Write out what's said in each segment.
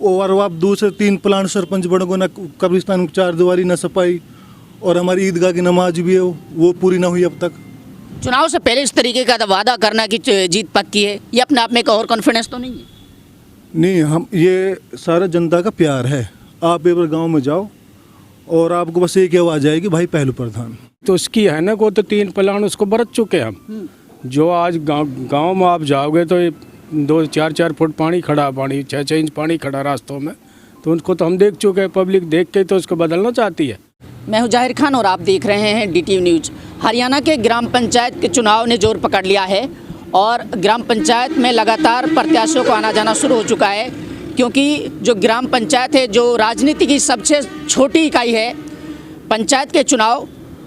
और अब 2 से 3 प्लांट सरपंच बन गए, ना कब्रिस्तान 4 दीवारी ना सफाई, और हमारी ईदगाह की नमाज भी है वो पूरी ना हुई अब तक। चुनाव से पहले इस तरीके का वादा करना कि जीत पक्की है, ये अपने आप में एक और कॉन्फिडेंस तो नहीं है? नहीं, हम ये सारा जनता का प्यार है। आप एक बार गाँव में जाओ और आपको बस एक आवाज़ आएगी, भाई पहलू प्रधान। तो उसकी है ना, को तो 3 प्लान उसको बरत चुके हैं हम। जो आज गांव में आप जाओगे तो 2-4 फुट पानी खड़ा, पानी 6-6 इंच पानी खड़ा रास्तों में, तो उनको तो हम देख चुके हैं। पब्लिक देख के तो उसको बदलना चाहती है। मैं हूं जाहिर खान और आप देख रहे हैं DTV न्यूज़। हरियाणा के ग्राम पंचायत के चुनाव ने जोर पकड़ लिया है और ग्राम पंचायत में लगातार प्रत्याशियों को आना जाना शुरू हो चुका है, क्योंकि जो ग्राम पंचायत है, जो राजनीति की सबसे छोटी इकाई है, पंचायत के चुनाव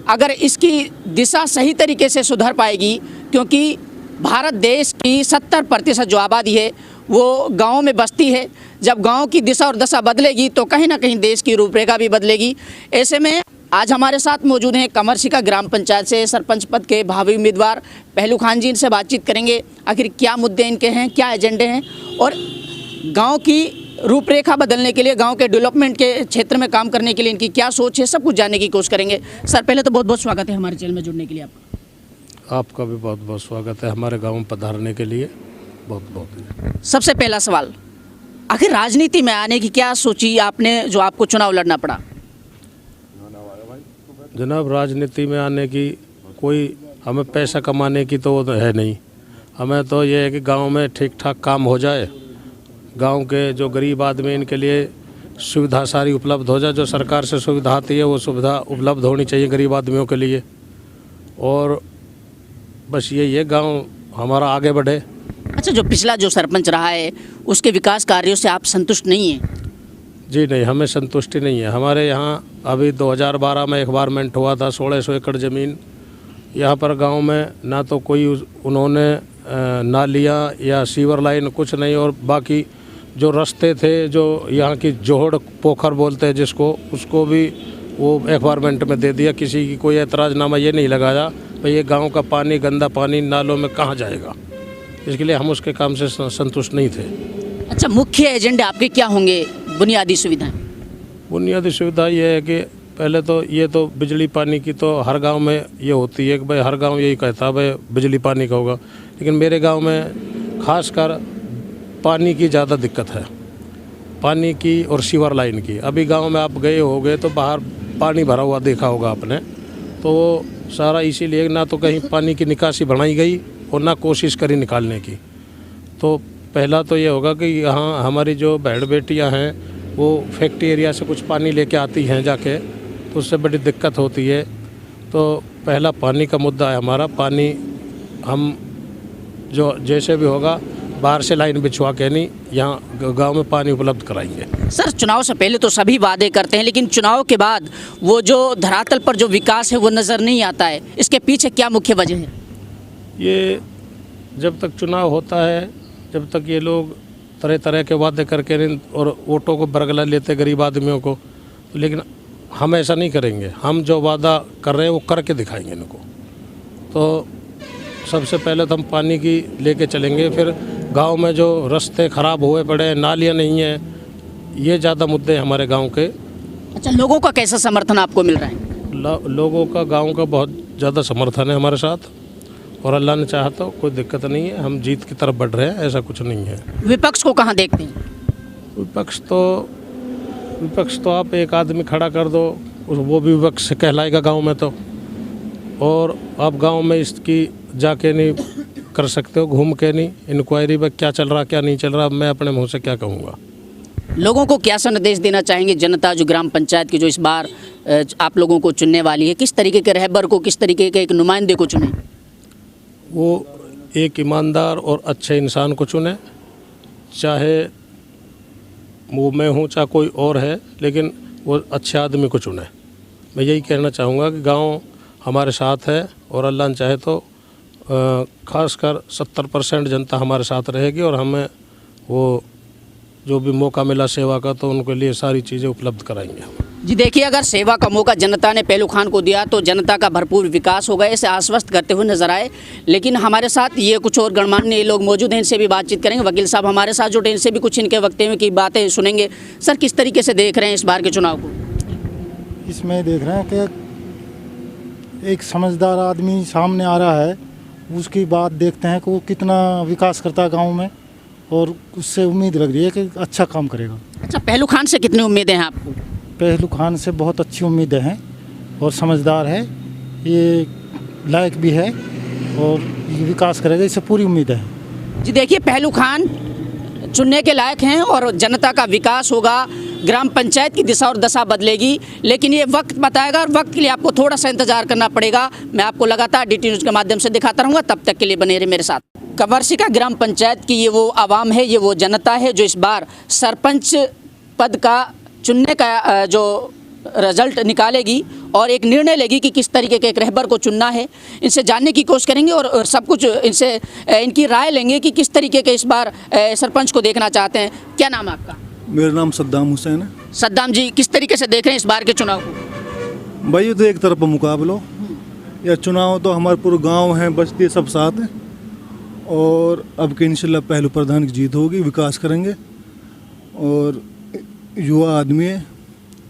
अगर इसकी दिशा सही तरीके से सुधर पाएगी, क्योंकि भारत देश की 70% जो आबादी है वो गाँव में बसती है। जब गाँव की दिशा और दशा बदलेगी तो कहीं ना कहीं देश की रूपरेखा भी बदलेगी। ऐसे में आज हमारे साथ मौजूद हैं कमरसिका ग्राम पंचायत से सरपंच पद के भावी उम्मीदवार पहलू खान जी। इनसे बातचीत करेंगे आखिर क्या मुद्दे इनके हैं, क्या एजेंडे हैं और गाँव की रूपरेखा बदलने के लिए, गांव के डेवलपमेंट के क्षेत्र में काम करने के लिए इनकी क्या सोच है, सब कुछ जानने की कोशिश करेंगे। सर, पहले तो बहुत बहुत स्वागत है हमारे चैनल में जुड़ने के लिए आपका भी बहुत बहुत स्वागत है हमारे गांव में पधारने के लिए, बहुत बहुत। सबसे पहला सवाल, आखिर राजनीति में आने की क्या सोची आपने जो आपको चुनाव लड़ना पड़ा? जनाब, राजनीति में आने की कोई हमें पैसा कमाने की तो है नहीं। हमें तो ये है कि गाँव में ठीक ठाक काम हो जाए, गांव के जो गरीब आदमी इनके लिए सुविधा सारी उपलब्ध हो जाए। जो सरकार से सुविधा आती है वो सुविधा उपलब्ध होनी चाहिए गरीब आदमियों के लिए, और बस यही है, गांव हमारा आगे बढ़े। अच्छा, जो पिछला जो सरपंच रहा है उसके विकास कार्यों से आप संतुष्ट नहीं हैं? जी नहीं, हमें संतुष्टि नहीं है। हमारे यहाँ अभी 2012 में एक्वायरमेंट हुआ था, 1600 एकड़ ज़मीन यहाँ पर गाँव में, ना तो कोई उन्होंने नालियाँ या सीवर लाइन कुछ नहीं, और बाकी जो रास्ते थे, जो यहाँ की जोहड़ पोखर बोलते हैं जिसको, उसको भी वो एक्वायरमेंट में दे दिया। किसी की कोई एतराज़नामा ये नहीं लगाया भाई ये गांव का पानी, गंदा पानी नालों में कहाँ जाएगा। इसके लिए हम उसके काम से संतुष्ट नहीं थे। अच्छा, मुख्य एजेंडे आपके क्या होंगे? बुनियादी सुविधाएं? बुनियादी सुविधा ये है कि पहले तो ये तो बिजली पानी की तो हर गांव में ये होती है कि भाई हर गांव यही कहता है भाई बिजली पानी का होगा, लेकिन मेरे गांव में खासकर पानी की ज़्यादा दिक्कत है, पानी की और सीवर लाइन की। अभी गांव में आप गए होगे तो बाहर पानी भरा हुआ देखा होगा आपने, तो वो सारा इसीलिए ना तो कहीं पानी की निकासी बढ़ाई गई और ना कोशिश करी निकालने की। तो पहला तो ये होगा कि यहाँ हमारी जो बहन बेटियाँ हैं वो फैक्ट्री एरिया से कुछ पानी लेके आती हैं जाके, तो उससे बड़ी दिक्कत होती है। तो पहला पानी का मुद्दा है हमारा। पानी हम जो जैसे भी होगा बाहर से लाइन बिछवा के नहीं, यहाँ गांव में पानी उपलब्ध कराएंगे। सर, चुनाव से पहले तो सभी वादे करते हैं, लेकिन चुनाव के बाद वो जो धरातल पर जो विकास है वो नज़र नहीं आता है। इसके पीछे क्या मुख्य वजह है? ये जब तक चुनाव होता है, जब तक ये लोग तरह तरह के वादे करके और वोटों को बरगला लेते गरीब आदमियों को, लेकिन हम ऐसा नहीं करेंगे। हम जो वादा कर रहे हैं वो करके दिखाएंगे इनको। तो सबसे पहले तो हम पानी की लेके चलेंगे, फिर गांव में जो रास्ते ख़राब हुए पड़े, नालियाँ नहीं हैं, ये ज़्यादा मुद्दे हैं हमारे गांव के। अच्छा, लोगों का कैसा समर्थन आपको मिल रहा है? लोगों का गांव का बहुत ज़्यादा समर्थन है हमारे साथ, और अल्लाह ने चाहा तो कोई दिक्कत नहीं है, हम जीत की तरफ बढ़ रहे हैं, ऐसा कुछ नहीं है। विपक्ष को कहाँ देखते हैं? विपक्ष तो आप एक आदमी खड़ा कर दो, वो भी विपक्ष कहलाएगा गांव में तो। और आप गांव में इसकी जाके नहीं कर सकते हो, घूम के नहीं, इंक्वायरी में क्या चल रहा क्या नहीं चल रहा, मैं अपने मुंह से क्या कहूँगा। लोगों को क्या संदेश देना चाहेंगे? जनता जो ग्राम पंचायत की जो इस बार आप लोगों को चुनने वाली है, किस तरीके के रहबर को, किस तरीके के एक नुमाइंदे को चुने? वो एक ईमानदार और अच्छे इंसान को चुने, चाहे वो मैं हूँ चाहे कोई और है, लेकिन वो अच्छे आदमी को चुने। मैं यही कहना चाहूँगा कि गांव हमारे साथ है, और अल्लाह ने चाहे तो खासकर 70% जनता हमारे साथ रहेगी, और हमें वो जो भी मौका मिला सेवा का तो उनके लिए सारी चीज़ें उपलब्ध कराएंगे। जी देखिए, अगर सेवा का मौका जनता ने पहलू खान को दिया तो जनता का भरपूर विकास होगा, इसे आश्वस्त करते हुए नजर आए। लेकिन हमारे साथ ये कुछ और गणमान्य लोग मौजूद हैं, इनसे भी बातचीत करेंगे। वकील साहब हमारे साथ जुड़े, इनसे भी कुछ इनके वक्तव्य की बातें सुनेंगे। सर, किस तरीके से देख रहे हैं इस बार के चुनाव को? इसमें देख रहे हैं कि एक समझदार आदमी सामने आ रहा है, उसकी बात देखते हैं कि वो कितना विकास करता है गांव में, और उससे उम्मीद लग रही है कि अच्छा काम करेगा। अच्छा, पहलू खान से कितनी उम्मीदें हैं आपको? पहलू खान से बहुत अच्छी उम्मीदें हैं, और समझदार है, ये लायक भी है और ये विकास करेगा, इससे पूरी उम्मीद है। जी देखिए, पहलू खान चुनने के लायक हैं और जनता का विकास होगा, ग्राम पंचायत की दिशा और दशा बदलेगी। लेकिन ये वक्त बताएगा और वक्त के लिए आपको थोड़ा सा इंतजार करना पड़ेगा। मैं आपको लगातार DT न्यूज़ के माध्यम से दिखाता रहूँगा, तब तक के लिए बने रहे मेरे साथ। कवर्सी का ग्राम पंचायत की ये वो आवाम है, ये वो जनता है जो इस बार सरपंच पद का चुनने का जो रिजल्ट निकालेगी और एक निर्णय लेगी कि किस तरीके के एक रहबर को चुनना है। इनसे जानने की कोशिश करेंगे और सब कुछ इनसे इनकी राय लेंगे कि किस तरीके के इस बार सरपंच को देखना चाहते हैं। क्या नाम है आपका? मेरा नाम सद्दाम हुसैन है। सद्दाम जी, किस तरीके से देख रहे हैं इस बार के चुनाव को? भाई ये तो एक तरफ मुकाबलो या चुनाव तो हमारे पूरे गांव हैं, बस्ती सब साथ हैं, और अब के इंशाल्लाह पहलू प्रधान की जीत होगी, विकास करेंगे, और युवा आदमी है,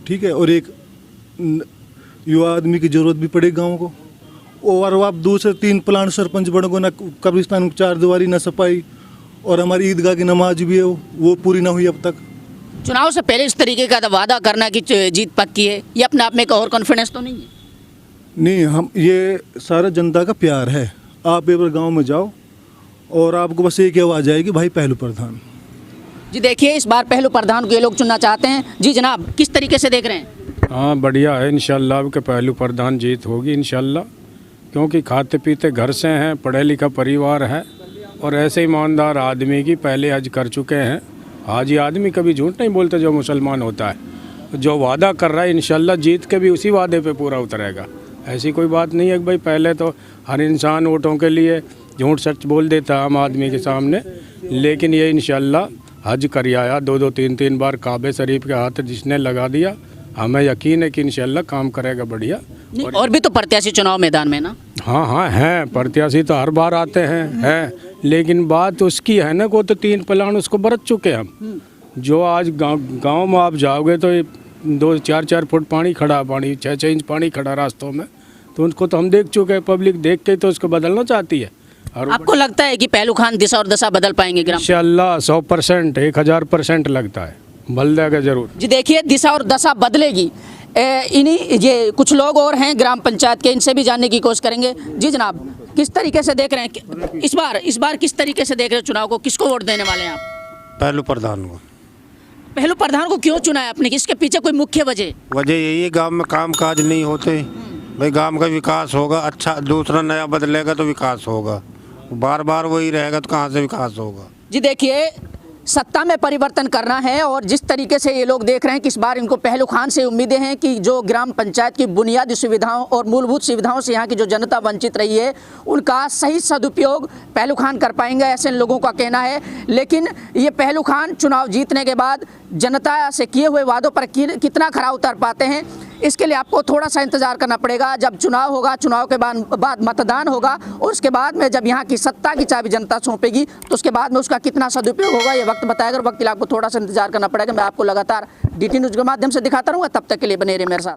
ठीक है, और एक युवा आदमी की ज़रूरत भी पड़ेगी गांव को। और अब दूसरे 3 प्लांट सरपंच बनोगे ना, कब्रिस्तान में 4 दीवारी ना सफाई, और हमारी ईदगाह की नमाज भी है वो पूरी ना हुई अब तक। चुनाव से पहले इस तरीके का वादा करना कि जीत पक्की है, ये अपने आप में एक और कॉन्फिडेंस तो नहीं है? नहीं, हम ये सारा जनता का प्यार है। आप एक बार गाँव में जाओ और आपको बस एक आवाज़ आएगी, भाई पहलू प्रधान। जी देखिए, इस बार पहलू प्रधान को ये लोग चुनना चाहते हैं। जी जनाब, किस तरीके से देख रहे हैं? हाँ, बढ़िया है इंशाल्लाह के पहलू प्रधान जीत होगी इंशाल्लाह, क्योंकि खाते पीते घर से हैं, पढ़े लिखा परिवार है, और ऐसे ईमानदार आदमी की पहले हज कर चुके हैं। हाजी आदमी कभी झूठ नहीं बोलते जो मुसलमान होता है। जो वादा कर रहा है इंशाल्लाह जीत के भी उसी वादे पे पूरा उतरेगा। ऐसी कोई बात नहीं है कि भाई पहले तो हर इंसान वोटों के लिए झूठ सच बोल देता है आम आदमी के सामने, लेकिन ये इंशाल्लाह हज कर आया 2-2 3-3 बार काबे शरीफ के हाथ जिसने लगा दिया, हमें यकीन है कि इंशाल्लाह काम करेगा बढ़िया। और भी तो प्रत्याशी चुनाव मैदान में ना? हाँ, हैं प्रत्याशी तो हर बार आते हैं, लेकिन बात उसकी है ना को तो 3 प्लान उसको बरत चुके हम। जो आज गांव में आप जाओगे तो 2-4 फुट पानी खड़ा, पानी 6-6 इंच पानी खड़ा रास्तों में, तो उनको तो हम देख चुके हैं। पब्लिक देख के तो उसको बदलना चाहती है। और आपको लगता है कि पहलू खान दिशा और दशा बदल पाएंगे ग्राम? इंशाल्लाह 100%, 1000% लगता है, बदल देगा जरूर। जी देखिए, दिशा और दशा बदलेगी। इन्हीं ये कुछ लोग और हैं ग्राम पंचायत के, इनसे भी जानने की कोशिश करेंगे। जी जनाब, किस तरीके से देख रहे हैं इस बार किस तरीके से देख रहे हैं चुनाव को? किसको वोट देने वाले हैं आप? पहलू प्रधान को। पहलू प्रधान को क्यों चुना है आपने? इसके पीछे कोई मुख्य वजह यही है, गांव में काम काज नहीं होते, भाई गांव का विकास होगा, अच्छा दूसरा नया बदलेगा तो विकास होगा, बार बार वही रहेगा तो कहाँ से विकास होगा। जी देखिए, सत्ता में परिवर्तन करना है, और जिस तरीके से ये लोग देख रहे हैं कि इस बार इनको पहलू खान से उम्मीदें हैं कि जो ग्राम पंचायत की बुनियादी सुविधाओं और मूलभूत सुविधाओं से यहाँ की जो जनता वंचित रही है, उनका सही सदुपयोग पहलू खान कर पाएंगे, ऐसे लोगों का कहना है। लेकिन ये पहलू खान चुनाव जीतने के बाद जनता से किए हुए वादों पर कितना खरा उतर पाते हैं, इसके लिए आपको थोड़ा सा इंतजार करना पड़ेगा। जब चुनाव होगा, चुनाव के बाद मतदान होगा, और उसके बाद में जब यहाँ की सत्ता की चाबी जनता सौंपेगी, तो उसके बाद में उसका कितना सदुपयोग होगा ये वक्त बताएगा, और वक्त के लिए आपको थोड़ा सा इंतजार करना पड़ेगा। मैं आपको लगातार DT न्यूज़ के माध्यम से दिखाता रहूँगा, तब तक के लिए बने रहिए मेरे साथ।